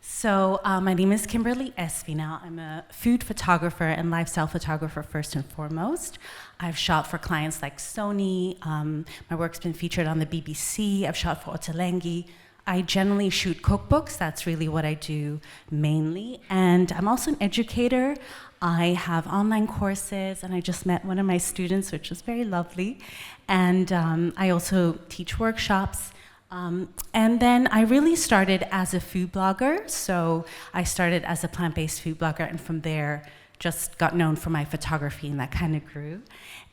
My name is Kimberly Espina. I'm a food photographer and lifestyle photographer first and foremost. I've shot for clients like Sony. My work's been featured on the BBC. I've shot for Ottolenghi. I generally shoot cookbooks. That's really what I do mainly. And I'm also an educator. I have online courses, and I just met one of my students, which was very lovely. And I also teach workshops. And then I really started as a food blogger. So I started as a plant-based food blogger, and from there just got known for my photography, and that kind of grew.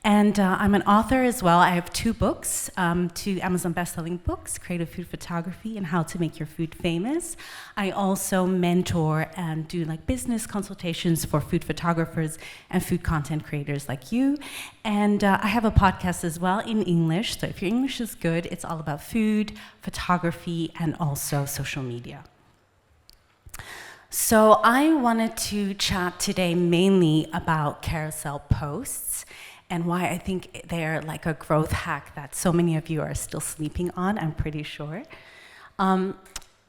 And I'm an author as well. I have 2 books, 2 Amazon best-selling books, Creative Food Photography and How to Make Your Food Famous. I also mentor and do like business consultations for food photographers and food content creators like you. And I have a podcast as well in English. So if your English is good, it's all about food, photography, and also social media. So I wanted to chat today mainly about carousel posts and why I think they're like a growth hack that so many of you are still sleeping on, I'm pretty sure. I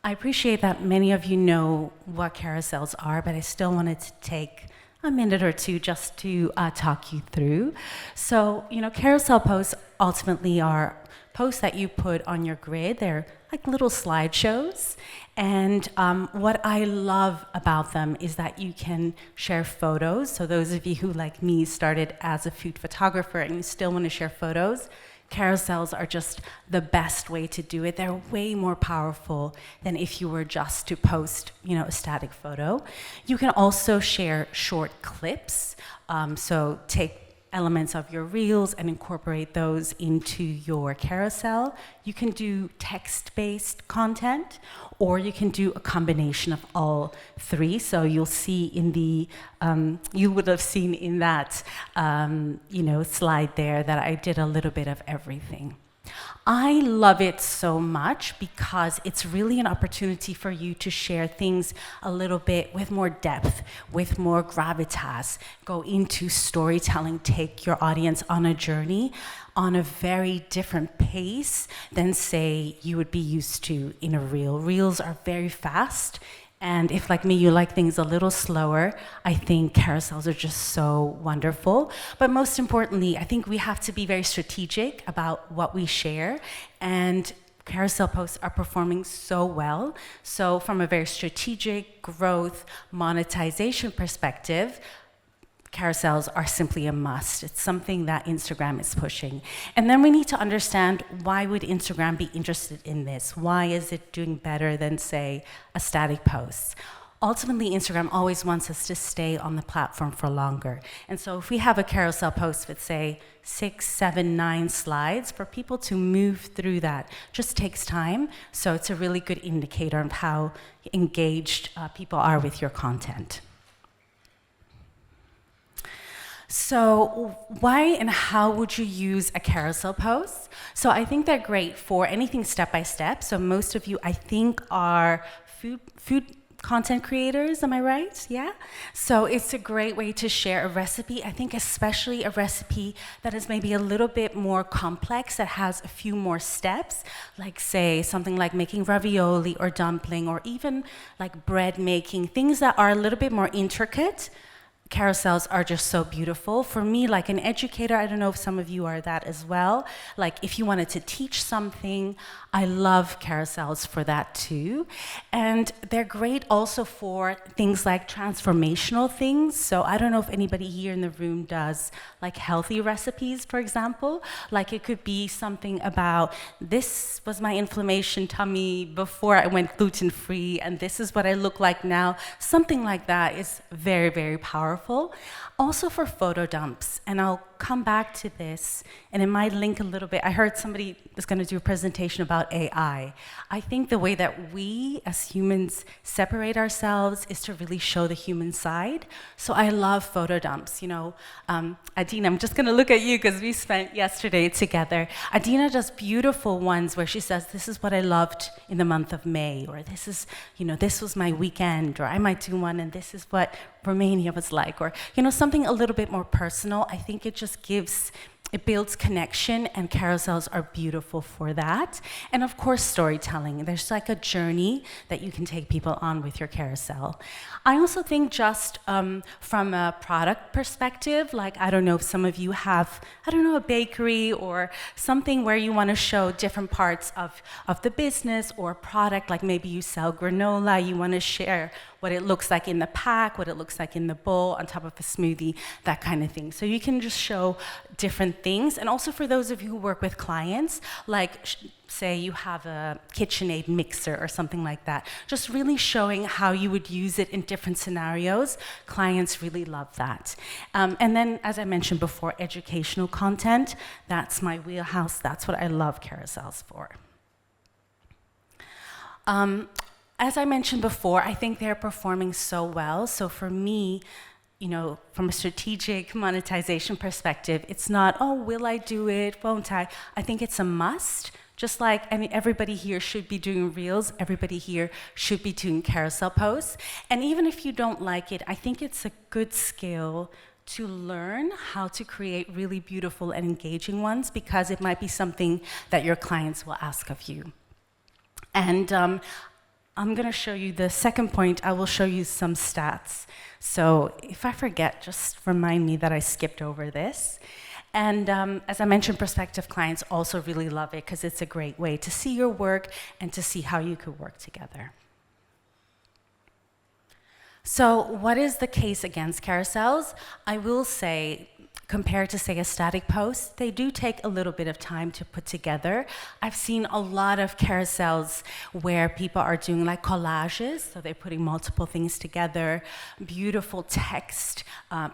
appreciate that many of you know what carousels are, but I still wanted to take a minute or two just to talk you through. So, carousel posts ultimately are posts that you put on your grid. They're like little slideshows. And what I love about them is that you can share photos. So those of you who, like me, started as a food photographer and you still want to share photos, carousels are just the best way to do it. They're way more powerful than if you were just to post, a static photo. You can also share short clips. So take elements of your reels and incorporate those into your carousel. You can do text-based content, or you can do a combination of all 3. So you'll see in the, you would have seen in that, slide there that I did a little bit of everything. I love it so much because it's really an opportunity for you to share things a little bit with more depth, with more gravitas, go into storytelling, take your audience on a journey on a very different pace than, say, you would be used to in a reel. Reels are very fast. And if, like me, you like things a little slower, I think carousels are just so wonderful. But most importantly, I think we have to be very strategic about what we share. And carousel posts are performing so well. So from a very strategic growth monetization perspective, carousels are simply a must. It's something that Instagram is pushing. And then we need to understand, why would Instagram be interested in this? Why is it doing better than, say, a static post? Ultimately, Instagram always wants us to stay on the platform for longer. And so if we have a carousel post with, say, 6, 7, 9 slides, for people to move through that just takes time. So it's a really good indicator of how engaged people are with your content. So why and how would you use a carousel post? So I think they're great for anything step-by-step. So most of you, I think, are food content creators, am I right? Yeah? So it's a great way to share a recipe. I think especially a recipe that is maybe a little bit more complex, that has a few more steps, like, say, something like making ravioli or dumpling, or even like bread making, things that are a little bit more intricate. Carousels are just so beautiful. For me, like an educator, I don't know if some of you are that as well. Like if you wanted to teach something, I love carousels for that too. And they're great also for things like transformational things. So I don't know if anybody here in the room does like healthy recipes, for example. Like it could be something about, this was my inflammation tummy before I went gluten-free, and this is what I look like now. Something like that is very, very powerful. Also for photo dumps, and I'll come back to this, and it might link a little bit. I heard somebody was going to do a presentation about AI. I think the way that we as humans separate ourselves is to really show the human side. So I love photo dumps. Adina, I'm just going to look at you because we spent yesterday together. Adina does beautiful ones where she says, this is what I loved in the month of May, or this is, this was my weekend, or I might do one, and this is what Romania was like, or something a little bit more personal. I think it just gives It builds connection, and carousels are beautiful for that. And of course, storytelling. There's like a journey that you can take people on with your carousel. I also think just from a product perspective, like I don't know if some of you have, I don't know, a bakery or something where you want to show different parts of the business or product, like maybe you sell granola, you want to share what it looks like in the pack, what it looks like in the bowl, on top of a smoothie, that kind of thing. So you can just show different things. And also for those of you who work with clients, like say you have a KitchenAid mixer or something like that, just really showing how you would use it in different scenarios. Clients really love that. And then, as I mentioned before, educational content, that's my wheelhouse. That's what I love carousels for. As I mentioned before, I think they're performing so well. So for me, you know, from a strategic monetization perspective, it's not, oh, will I do it, won't I? I think it's a must. Just like, I mean, everybody here should be doing reels, everybody here should be doing carousel posts. And even if you don't like it, I think it's a good skill to learn how to create really beautiful and engaging ones, because it might be something that your clients will ask of you. And I'm going to show you the second point. I will show you some stats. So if I forget, just remind me that I skipped over this. And as I mentioned, prospective clients also really love it because it's a great way to see your work and to see how you could work together. So what is the case against carousels? I will say, compared to, say, a static post, they do take a little bit of time to put together. I've seen a lot of carousels where people are doing like collages, so they're putting multiple things together, beautiful text,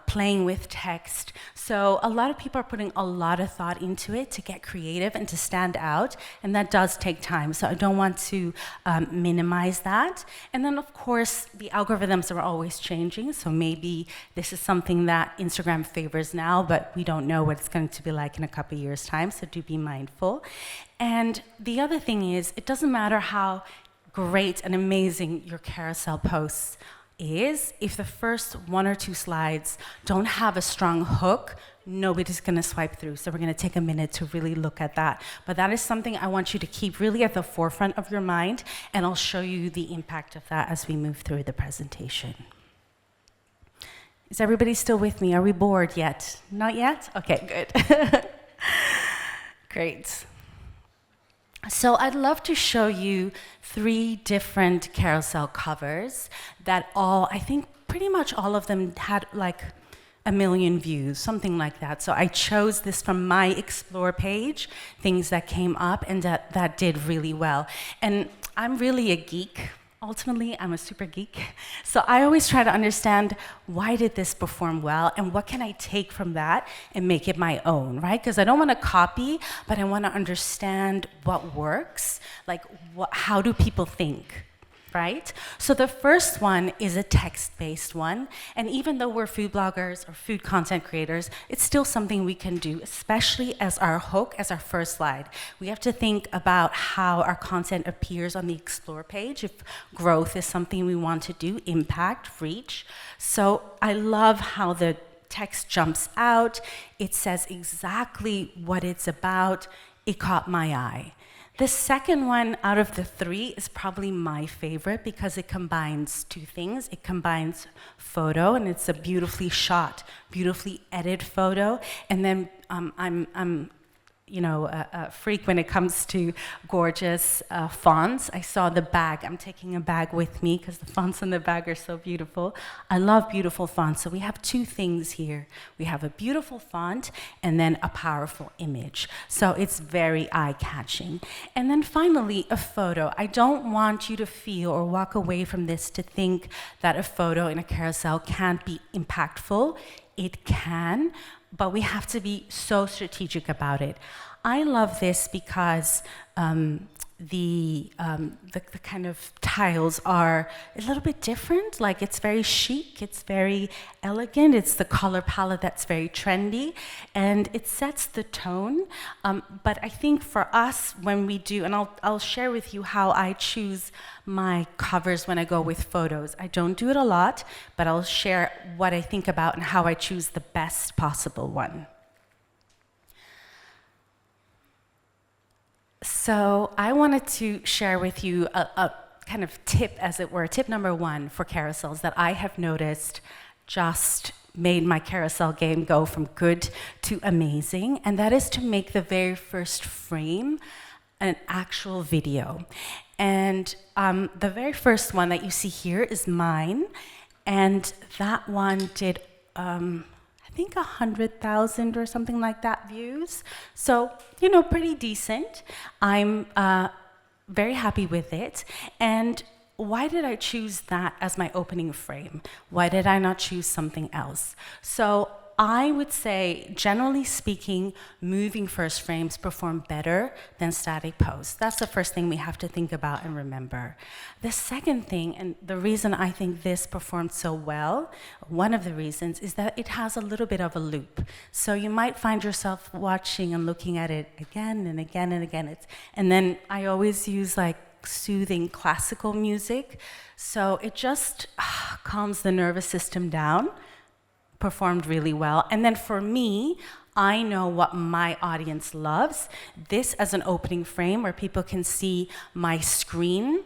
playing with text. So a lot of people are putting a lot of thought into it to get creative and to stand out, and that does take time, so I don't want to minimize that. And then, of course, the algorithms are always changing, so maybe this is something that Instagram favors now, but we don't know what it's going to be like in a couple of years' time, so do be mindful. And the other thing is, it doesn't matter how great and amazing your carousel posts is, if the first one or two slides don't have a strong hook, nobody's going to swipe through. So we're going to take a minute to really look at that. But that is something I want you to keep really at the forefront of your mind, and I'll show you the impact of that as we move through the presentation. Is everybody still with me? Are we bored yet? Not yet? Okay, good. Great. So I'd love to show you 3 different carousel covers that all, I think pretty much all of them had like 1 million views, something like that. So I chose this from my Explore page, things that came up and that did really well. And I'm really a geek. Ultimately, I'm a super geek. So I always try to understand, why did this perform well, and what can I take from that and make it my own, right? Because I don't want to copy, but I want to understand what works, like how do people think, right? So the first one is a text-based one, and even though we're food bloggers or food content creators, it's still something we can do, especially as our hook, as our first slide. We have to think about how our content appears on the Explore page, if growth is something we want to do, impact, reach. So I love how the text jumps out. It says exactly what it's about. It caught my eye. The second one out of the 3 is probably my favorite because it combines 2 things. It combines photo, and it's a beautifully shot, beautifully edited photo. And then I'm a freak when it comes to gorgeous fonts. I saw the bag. I'm taking a bag with me because the fonts on the bag are so beautiful. I love beautiful fonts. So we have 2 things here. We have a beautiful font and then a powerful image. So it's very eye-catching. And then finally, a photo. I don't want you to feel or walk away from this to think that a photo in a carousel can't be impactful. It can, but we have to be so strategic about it. I love this because the kind of tiles are a little bit different. Like, it's very chic, it's very elegant, it's the color palette that's very trendy, and it sets the tone. But I think for us, when we do, and I'll share with you how I choose my covers when I go with photos. I don't do it a lot, but I'll share what I think about and how I choose the best possible one. So I wanted to share with you a kind of tip, as it were, tip number one for carousels that I have noticed just made my carousel game go from good to amazing, and that is to make the very first frame an actual video. And the very first one that you see here is mine, and that one did, I think 100,000 or something like that views. So, you know, pretty decent. I'm very happy with it. And why did I choose that as my opening frame? Why did I not choose something else? So I would say, generally speaking, moving first frames perform better than static posts. That's the first thing we have to think about and remember. The second thing, and the reason I think this performed so well, one of the reasons, is that it has a little bit of a loop. So you might find yourself watching and looking at it again and again and again. And then I always use like soothing classical music. So it just calms the nervous system down. Performed really well. And then for me, I know what my audience loves. This as an opening frame where people can see my screen,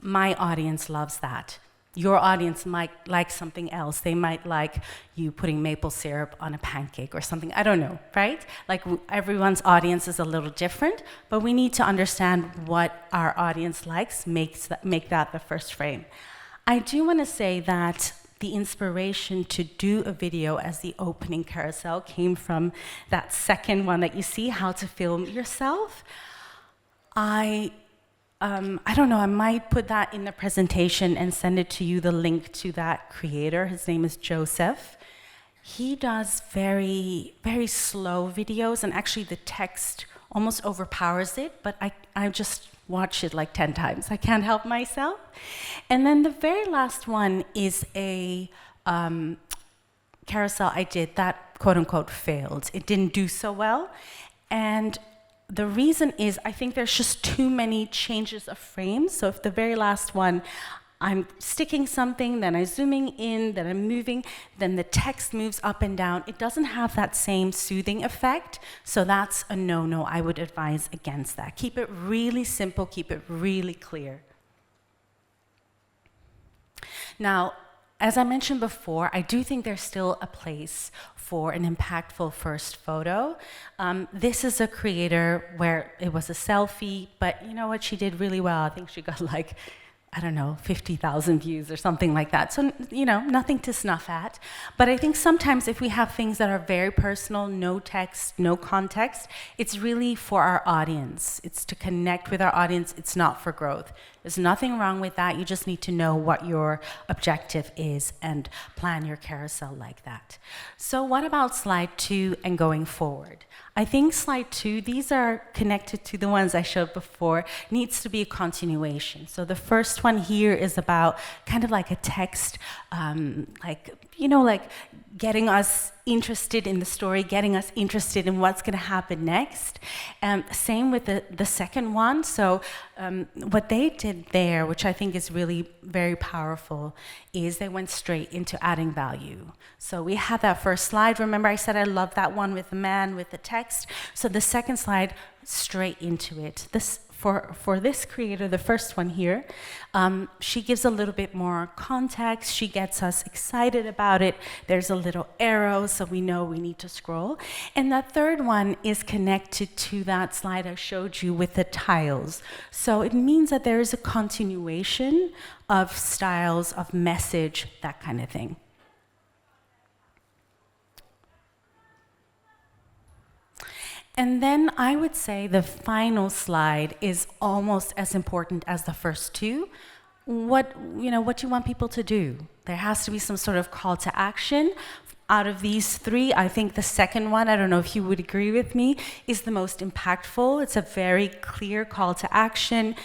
my audience loves that. Your audience might like something else. They might like you putting maple syrup on a pancake or something. I don't know, right? Like everyone's audience is a little different, but we need to understand what our audience likes, make that the first frame. I do want to say that the inspiration to do a video as the opening carousel came from that second one that you see, how to film yourself. I don't know, I might put that in the presentation and send it to you, the link to that creator. His name is Joseph. He does very, very slow videos, and actually the text almost overpowers it, but I just watch it like 10 times. I can't help myself. And then the very last one is a carousel I did that quote unquote failed. It didn't do so well. And the reason is I think there's just too many changes of frames. So if the very last one, I'm sticking something, then I'm zooming in, then I'm moving, then the text moves up and down. It doesn't have that same soothing effect, so that's a no-no. I would advise against that. Keep it really simple, keep it really clear. Now, as I mentioned before, I do think there's still a place for an impactful first photo. This is a creator where it was a selfie, but you know what, she did really well. I think she got like, I don't know, 50,000 views or something like that. So, you know, nothing to snuff at. But I think sometimes if we have things that are very personal, no text, no context, it's really for our audience. It's to connect with our audience. It's not for growth. There's nothing wrong with that. You just need to know what your objective is and plan your carousel like that. So what about slide 2 and going forward? I think slide 2, these are connected to the ones I showed before, needs to be a continuation. So the first one here is about kind of like a text, like getting us interested in the story, getting us interested in what's going to happen next. Same with the second one. So what they did there, which I think is really very powerful, is they went straight into adding value. So we had that first slide. Remember I said I love that one with the man with the text. So the second slide, straight into it. For this creator, the first one here, she gives a little bit more context. She gets us excited about it. There's a little arrow, so we know we need to scroll. And that third one is connected to that slide I showed you with the tiles. So it means that there is a continuation of styles, of message, that kind of thing. And then I would say the final slide is almost as important as the first two. What do you want people to do? There has to be some sort of call to action. Out of these three, I think the second one, I don't know if you would agree with me, is the most impactful. It's a very clear call to action.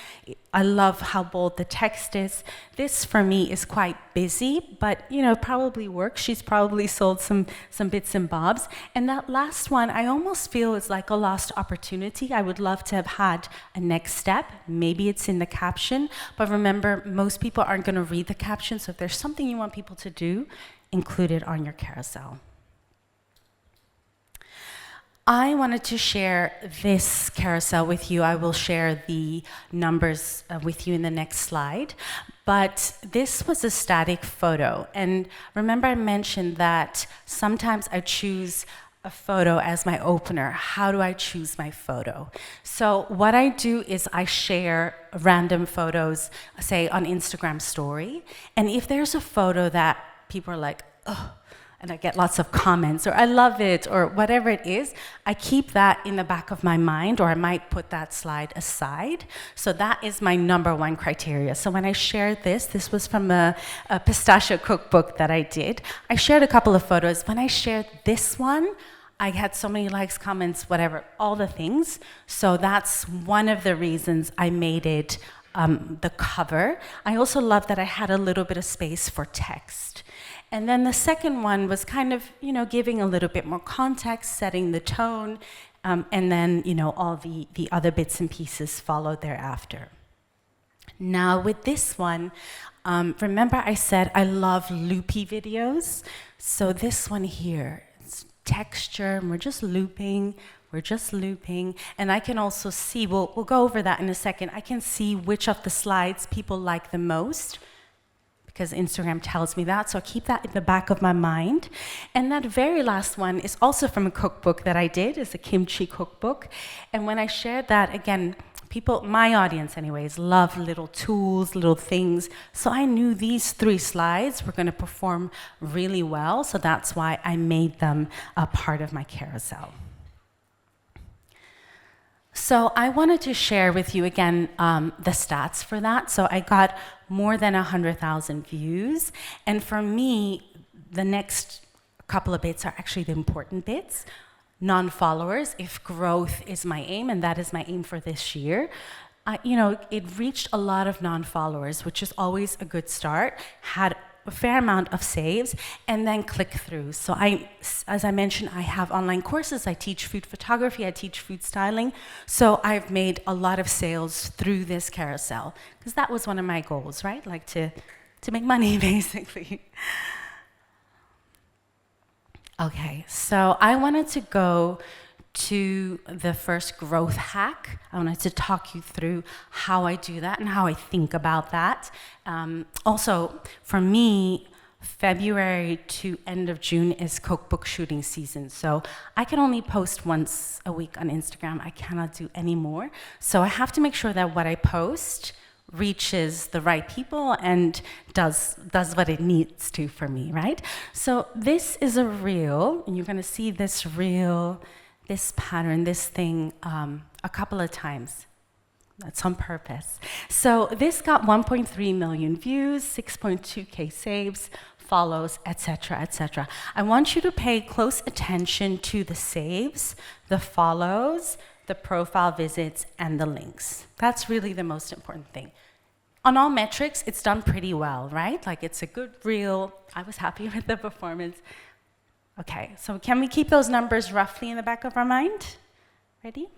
I love how bold the text is. This, for me, is quite busy, but probably works. She's probably sold some bits and bobs. And that last one, I almost feel is like a lost opportunity. I would love to have had a next step. Maybe it's in the caption, but remember, most people aren't going to read the caption, so if there's something you want people to do, include it on your carousel. I wanted to share this carousel with you. I will share the numbers with you in the next slide. But this was a static photo. And remember I mentioned that sometimes I choose a photo as my opener. How do I choose my photo? So what I do is I share random photos, say on Instagram story. And if there's a photo that people are like, oh, and I get lots of comments, or I love it, or whatever it is, I keep that in the back of my mind, or I might put that slide aside. So that is my number one criteria. So when I shared this was from a pistachio cookbook that I did. I shared a couple of photos. When I shared this one, I had so many likes, comments, whatever, all the things. So that's one of the reasons I made it the cover. I also love that I had a little bit of space for text. And then the second one was kind of, giving a little bit more context, setting the tone, and then, all the other bits and pieces followed thereafter. Now with this one, remember I said I love loopy videos? So this one here, it's texture, and we're just looping, and I can also see, we'll go over that in a second, I can see which of the slides people like the most, because Instagram tells me that, so I keep that in the back of my mind. And that very last one is also from a cookbook that I did. It's a kimchi cookbook. And when I shared that, again, people, my audience anyways, love little tools, little things. So I knew these 3 slides were gonna perform really well, so that's why I made them a part of my carousel. So I wanted to share with you again the stats for that. So I got more than 100,000 views. And for me, the next couple of bits are actually the important bits. Non-followers, if growth is my aim, and that is my aim for this year, it reached a lot of non-followers, which is always a good start, had a fair amount of saves, and then click through. So as I mentioned, I have online courses. I teach food photography, I teach food styling. So I've made a lot of sales through this carousel, because that was one of my goals, right? Like to make money, basically. Okay, so I wanted to go to the first growth hack. I wanted to talk you through how I do that and how I think about that. Also, for me, February to end of June is cookbook shooting season. So I can only post once a week on Instagram. I cannot do any more. So I have to make sure that what I post reaches the right people and does what it needs to for me, right? So this is a reel, and you're gonna see this reel, this pattern, this thing a couple of times. That's on purpose. So this got 1.3 million views, 6.2K saves, follows, etc., etc. I want you to pay close attention to the saves, the follows, the profile visits, and the links. That's really the most important thing. On all metrics, it's done pretty well, right? Like, it's a good reel. I was happy with the performance. Okay, so can we keep those numbers roughly in the back of our mind? Ready?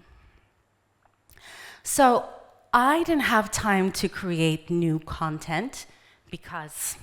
So I didn't have time to create new content because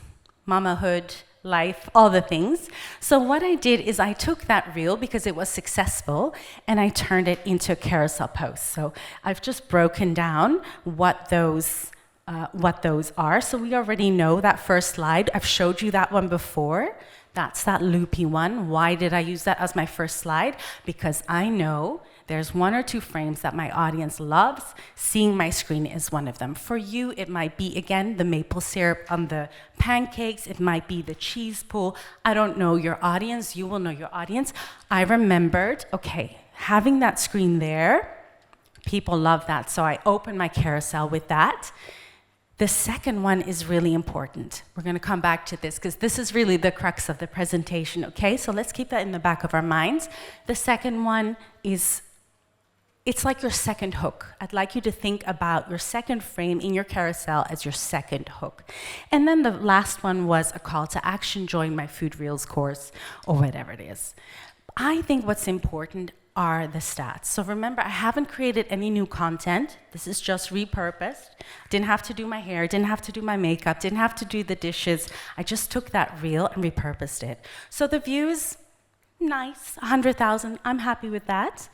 mamahood, life, all the things. So what I did is I took that reel because it was successful and I turned it into a carousel post. So I've just broken down what those are. So we already know that first slide. I've showed you that one before. That's that loopy one. Why did I use that as my first slide? Because I know there's 1 or 2 frames that my audience loves. Seeing my screen is one of them. For you, it might be, again, the maple syrup on the pancakes. It might be the cheese pool. I don't know your audience. You will know your audience. I remembered, okay, having that screen there, people love that. So I opened my carousel with that. The second one is really important. We're going to come back to this because this is really the crux of the presentation, okay? So let's keep that in the back of our minds. The second one is, it's like your second hook. I'd like you to think about your second frame in your carousel as your second hook. And then the last one was a call to action, join my Food Reels course, or whatever it is. I think what's important are the stats. So remember, I haven't created any new content. This is just repurposed. Didn't have to do my hair, didn't have to do my makeup, didn't have to do the dishes. I just took that reel and repurposed it. So the views, Nice, 100,000, I'm happy with that.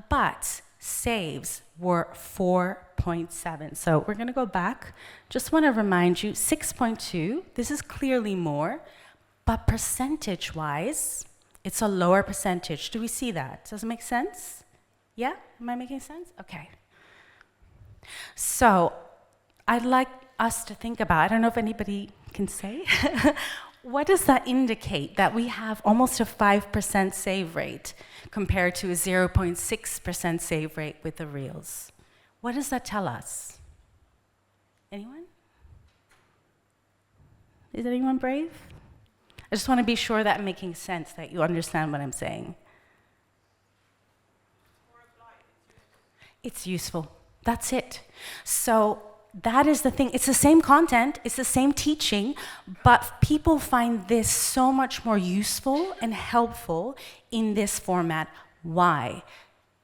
But saves were 4.7. So we're gonna go back. Just wanna remind you, 6.2, this is clearly more, but percentage-wise, it's a lower percentage. Do we see that? Does it make sense? Yeah, am I making sense? Okay. So I'd like us to think about, I don't know if anybody can say, what does that indicate that we have almost a 5% save rate compared to a 0.6% save rate with the reels? What does that tell us? Anyone? Is anyone brave? I just want to be sure that I'm making sense, that you understand what I'm saying. It's useful. That's it. So that is the thing. It's the same content, it's the same teaching, but people find this so much more useful and helpful in this format. Why?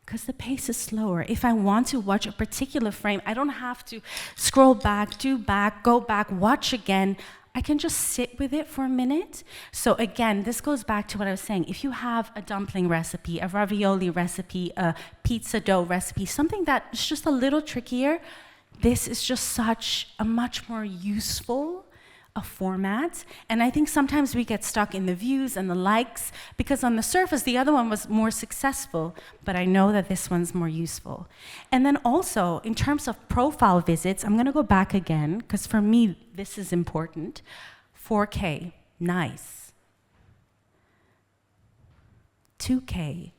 Because the pace is slower. If I want to watch a particular frame, I don't have to scroll back, do back, go back, watch again. I can just sit with it for a minute. So again, this goes back to what I was saying. If you have a dumpling recipe, a ravioli recipe, a pizza dough recipe, something that's just a little trickier, this is just such a much more useful format. And I think sometimes we get stuck in the views and the likes, because on the surface, the other one was more successful, but I know that this one's more useful. And then also, in terms of profile visits, I'm gonna go back again, because for me, this is important. 4K, nice. 2K,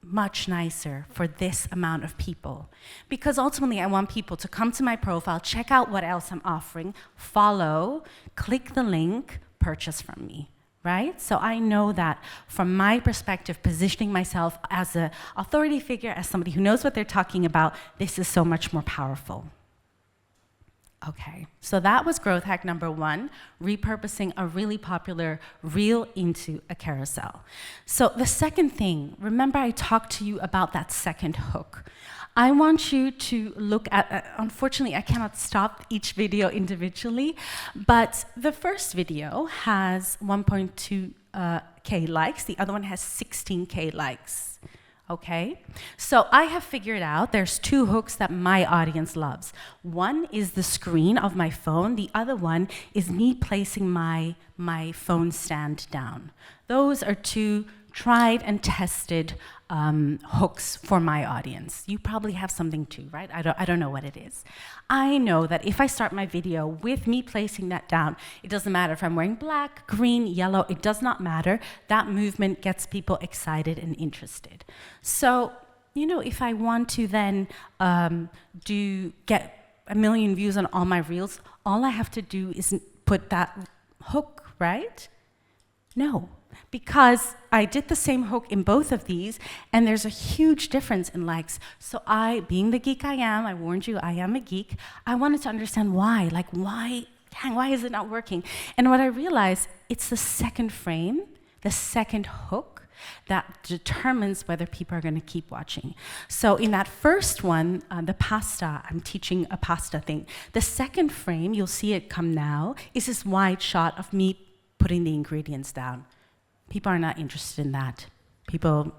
much nicer for this amount of people. Because ultimately, I want people to come to my profile, check out what else I'm offering, follow, click the link, purchase from me, right? So I know that from my perspective, positioning myself as an authority figure, as somebody who knows what they're talking about, this is so much more powerful. Okay, so that was growth hack number 1, repurposing a really popular reel into a carousel. So the second thing, remember I talked to you about that second hook. I want you to look at, unfortunately I cannot stop each video individually, but the first video has 1.2K likes, the other one has 16K likes. Okay, so I have figured out there's 2 hooks that my audience loves. One is the screen of my phone. The other one is me placing my phone stand down. Those are 2 tried and tested hooks for my audience. You probably have something too, right? I don't know what it is. I know that if I start my video with me placing that down, it doesn't matter if I'm wearing black, green, yellow, it does not matter. That movement gets people excited and interested. So, you know, if I want to then get 1 million views on all my reels, all I have to do is put that hook, right? No. Because I did the same hook in both of these, and there's a huge difference in likes. So I, being the geek I am, I warned you, I am a geek, I wanted to understand why. Like, why is it not working? And what I realized, it's the second frame, the second hook, that determines whether people are going to keep watching. So in that first one, the pasta, I'm teaching a pasta thing. The second frame, you'll see it come now, is this wide shot of me putting the ingredients down. People are not interested in that. People,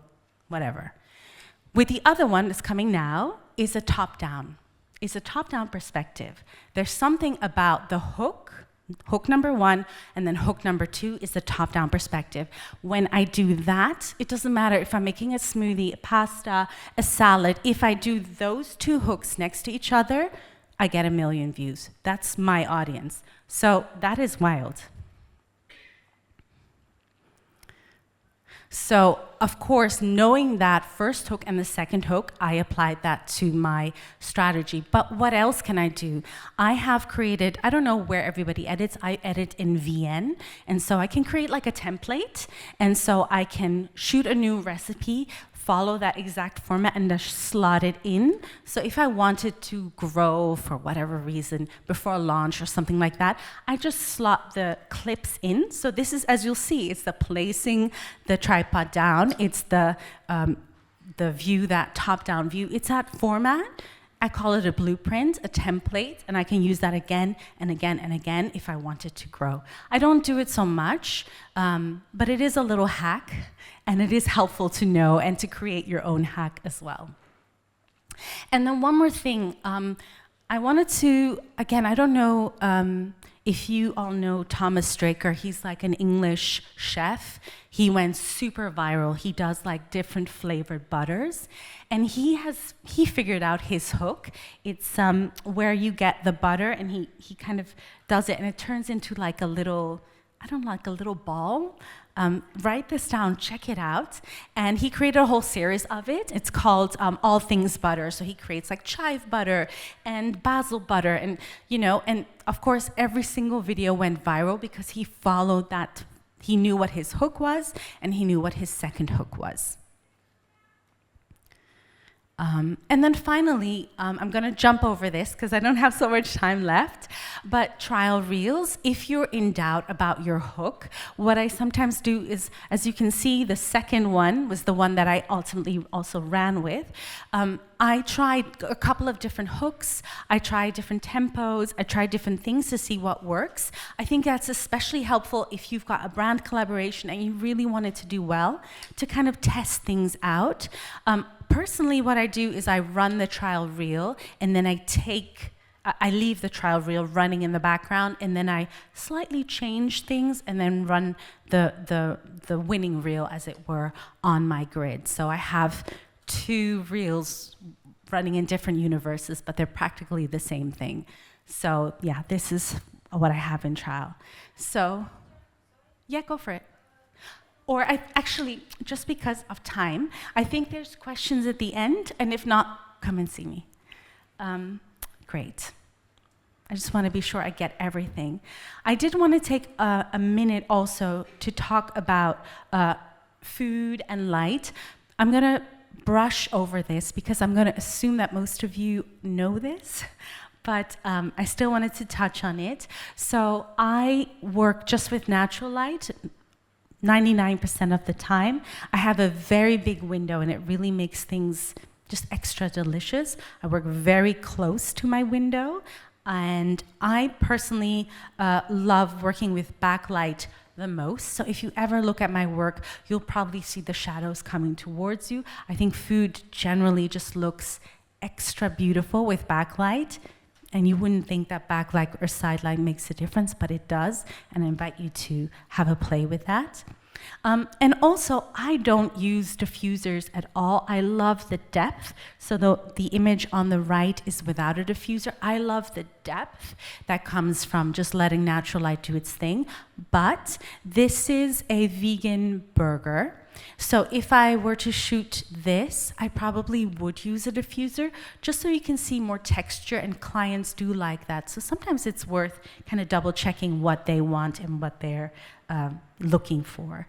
whatever. With the other one that's coming now is a top-down. It's a top-down perspective. There's something about the hook number 1, and then hook number 2 is the top-down perspective. When I do that, it doesn't matter if I'm making a smoothie, a pasta, a salad. If I do those 2 hooks next to each other, I get 1 million views. That's my audience. So that is wild. So, of course, knowing that first hook and the second hook, I applied that to my strategy. But what else can I do? I have created, I don't know where everybody edits, I edit in VN, and so I can create like a template, and so I can shoot a new recipe, follow that exact format and just slot it in. So if I wanted to grow for whatever reason before a launch or something like that, I just slot the clips in. So this is, as you'll see, it's the placing the tripod down. It's the view, that top-down view. It's that format. I call it a blueprint, a template, and I can use that again and again and again if I want it to grow. I don't do it so much, but it is a little hack, and it is helpful to know and to create your own hack as well. And then one more thing, I wanted to, again, I don't know if you all know Thomas Straker. He's like an English chef. He went super viral. He does like different flavored butters. And he figured out his hook. It's where you get the butter, and he kind of does it, and it turns into like a little, I don't know, like a little ball. Write this down, check it out. And he created a whole series of it. It's called All Things Butter. So he creates like chive butter and basil butter, and and of course every single video went viral because he followed that. He knew what his hook was, and he knew what his second hook was. And then finally, I'm going to jump over this because I don't have so much time left, but trial reels. If you're in doubt about your hook, what I sometimes do is, as you can see, the second one was the one that I ultimately also ran with. I tried a couple of different hooks. I tried different tempos. I tried different things to see what works. I think that's especially helpful if you've got a brand collaboration and you really want it to do well, to kind of test things out. Personally, what I do is I run the trial reel, and then I leave the trial reel running in the background, and then I slightly change things and then run the winning reel, as it were, on my grid. So I have 2 reels running in different universes, but they're practically the same thing. So yeah, this is what I have in trial. So yeah, go for it. Or actually, just because of time, I think there's questions at the end, and if not, come and see me. Great. I just want to be sure I get everything. I did want to take a minute also to talk about food and light. I'm going to brush over this because I'm going to assume that most of you know this, but I still wanted to touch on it. So I work just with natural light 99% of the time. I have a very big window, and it really makes things just extra delicious. I work very close to my window, and I personally love working with backlight the most. So if you ever look at my work, you'll probably see the shadows coming towards you. I think food generally just looks extra beautiful with backlight, and you wouldn't think that backlight or sidelight makes a difference, but it does, and I invite you to have a play with that. And also, I don't use diffusers at all. I love the depth. So the image on the right is without a diffuser. I love the depth that comes from just letting natural light do its thing. But this is a vegan burger. So if I were to shoot this, I probably would use a diffuser just so you can see more texture, and clients do like that. So sometimes it's worth kind of double checking what they want and what they're looking for.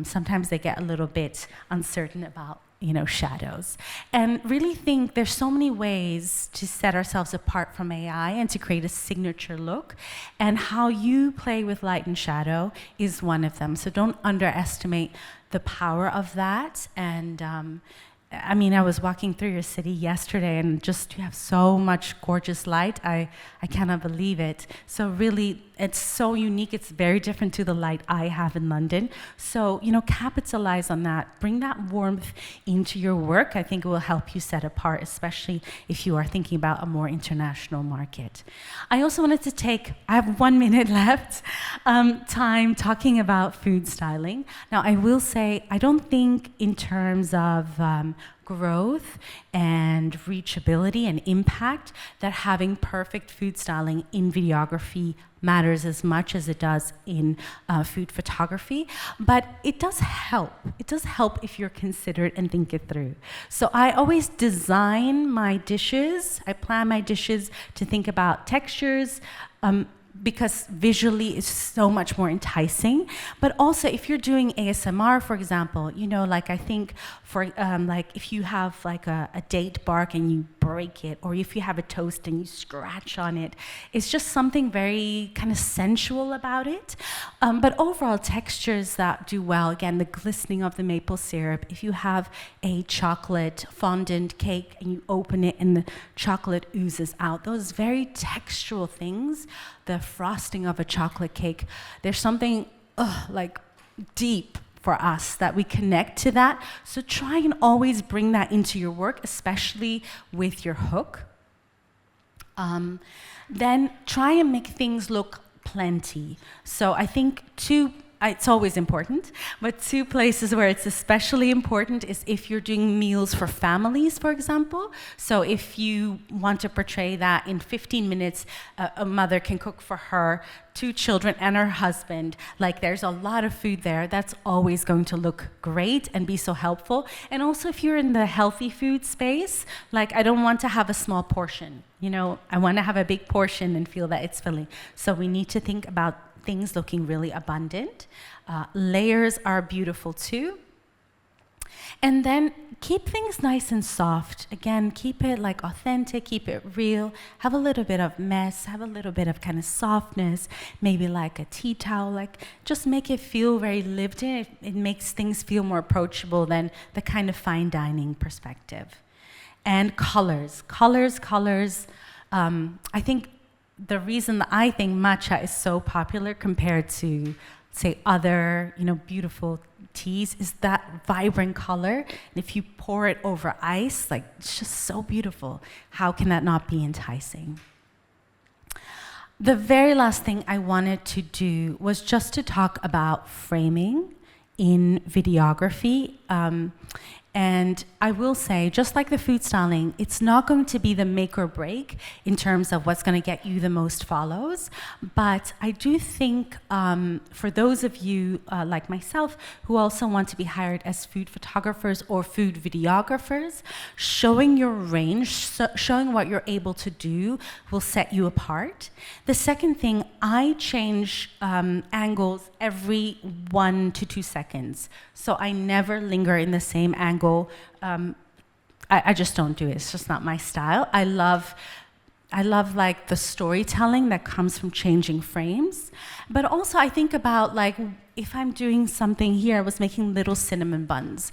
Sometimes they get a little bit uncertain about shadows. And really think there's so many ways to set ourselves apart from AI and to create a signature look. And how you play with light and shadow is one of them. So don't underestimate the power of that. And I was walking through your city yesterday, and just you have so much gorgeous light. I cannot believe it. So really, it's so unique. It's very different to the light I have in London. So, capitalize on that. Bring that warmth into your work. I think it will help you set apart, especially if you are thinking about a more international market. I also wanted to I have 1 minute left, time talking about food styling. Now, I will say, I don't think in terms of growth and reachability and impact that having perfect food styling in videography matters as much as it does in food photography, but it does help. It does help if you're considerate and think it through. So I always design my dishes. I plan my dishes to think about textures, because visually it's so much more enticing. But also, if you're doing ASMR, for example, I think for like if you have like a date bark and you break it, or if you have a toast and you scratch on it. It's just something very kind of sensual about it. But overall, textures that do well, again, the glistening of the maple syrup. If you have a chocolate fondant cake and you open it and the chocolate oozes out, those very textural things, the frosting of a chocolate cake, there's something like deep for us that we connect to that. So try and always bring that into your work, especially with your hook. Then try and make things look plenty. So I think it's always important, but two places where it's especially important is if you're doing meals for families, for example. So if you want to portray that in 15 minutes, a mother can cook for her 2 children and her husband, like there's a lot of food there, that's always going to look great and be so helpful. And also if you're in the healthy food space, like I don't want to have a small portion, I want to have a big portion and feel that it's filling. So we need to think about things looking really abundant. Layers are beautiful too. And then keep things nice and soft. Again, keep it like authentic, keep it real. Have a little bit of mess, have a little bit of kind of softness, maybe like a tea towel, like just make it feel very lived in. It makes things feel more approachable than the kind of fine dining perspective. And colors. I think the reason that I think matcha is so popular compared to, say, other, beautiful teas is that vibrant color. And if you pour it over ice, like, it's just so beautiful. How can that not be enticing? The very last thing I wanted to do was just to talk about framing in videography. And I will say, just like the food styling, it's not going to be the make or break in terms of what's going to get you the most follows. But I do think for those of you like myself who also want to be hired as food photographers or food videographers, showing your range, showing what you're able to do will set you apart. The second thing, I change angles every 1 to 2 seconds. So I never linger in the same angle. I just don't do it. It's just not my style. I love like the storytelling that comes from changing frames. But also I think about like if I'm doing something here, I was making little cinnamon buns.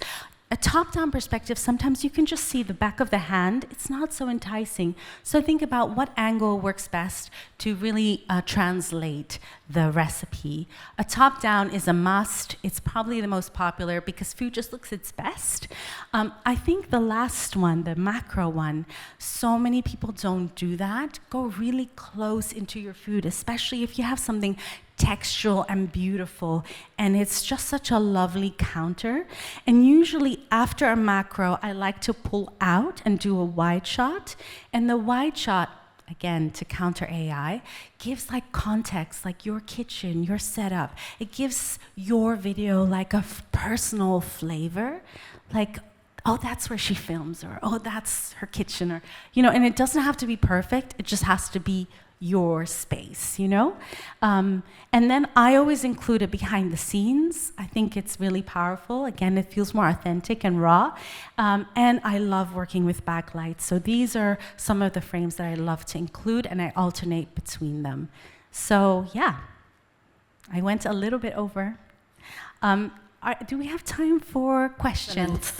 A top-down perspective, sometimes you can just see the back of the hand. It's not so enticing. So think about what angle works best to really translate the recipe. A top-down is a must. It's probably the most popular because food just looks its best. I think the last one, the macro one, so many people don't do that. Go really close into your food, especially if you have something textural and beautiful, and it's just such a lovely counter. And usually after a macro, I like to pull out and do a wide shot. And the wide shot, again, to counter AI, gives like context, like your kitchen, your setup. It gives your video like a personal flavor, like, oh, that's where she films, or oh, that's her kitchen, or, and it doesn't have to be perfect. It just has to be your space, And then I always include it behind the scenes. I think it's really powerful. Again, it feels more authentic and raw. And I love working with backlights. So these are some of the frames that I love to include, and I alternate between them. So yeah, I went a little bit over. Do we have time for questions?